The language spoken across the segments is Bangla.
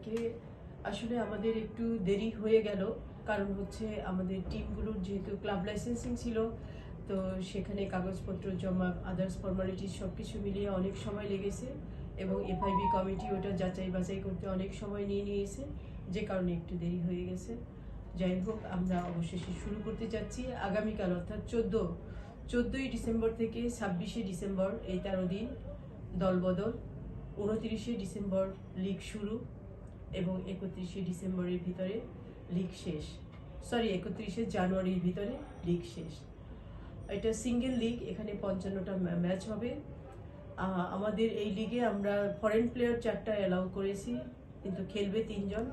আজকে আসলে আমাদের একটু দেরি হয়ে গেল, কারণ হচ্ছে আমাদের টিমগুলোর যেহেতু ক্লাব লাইসেন্সিং ছিল, তো সেখানে কাগজপত্র জমা, আদার্স ফর্মালিটিস সব কিছু মিলিয়ে অনেক সময় লেগেছে এবং এফআইবি কমিটি ওটা যাচাই বাছাই করতে অনেক সময় নিয়েছে, যে কারণে একটু দেরি হয়ে গেছে। যাই হোক, আমরা অবশেষে শুরু করতে যাচ্ছি আগামীকাল, অর্থাৎ 14ই ডিসেম্বর থেকে 26শে ডিসেম্বর, এই 13 দিন দলবদল। 29শে ডিসেম্বর লিগ শুরু এবং 31শে ডিসেম্বরের ভিতরে লিগ শেষ। 31শে জানুয়ারির ভিতরে লিগ শেষ। এটা সিঙ্গেল লিগ, এখানে 55টা ম্যাচ হবে। আমাদের এই লিগে আমরা ফরেন প্লেয়ার 4টা অ্যালাউ করেছি, কিন্তু খেলবে 3 জন।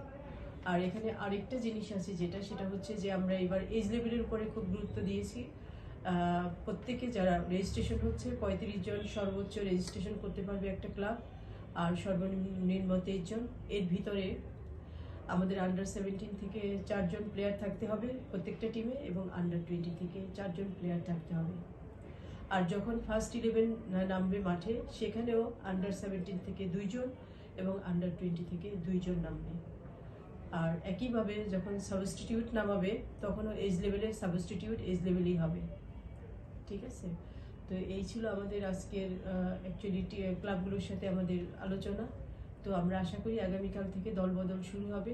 আর এখানে আরেকটা জিনিস আছে, সেটা হচ্ছে যে আমরা এবার এজ লেভেলের উপরে খুব গুরুত্ব দিয়েছি। প্রত্যেকে যারা রেজিস্ট্রেশন হচ্ছে 35 জন সর্বোচ্চ রেজিস্ট্রেশন করতে পারবে একটা ক্লাব, আর সর্বনিম্ন 23 জন। এর ভিতরে আমাদের আন্ডার 17 থেকে 4 জন প্লেয়ার থাকতে হবে প্রত্যেকটা টিমে, এবং আন্ডার 20 থেকে 4 জন প্লেয়ার থাকতে হবে। আর যখন ফার্স্ট 11 নামবে মাঠে, সেখানেও আন্ডার 17 থেকে 2 জন এবং আন্ডার 20 থেকে 2 জন নামবে। আর একইভাবে যখন সাবস্টিটিউট নামাবে, তখনও এজ লেভেলে সাবস্টিটিউট এজ লেভেলই হবে। ঠিক আছে, তো এই ছিল আমাদের আজকের অ্যাকচুয়ালি ক্লাবগুলোর সাথে আমাদের আলোচনা। তো আমরা আশা করি আগামীকাল থেকে দলবদল শুরু হবে।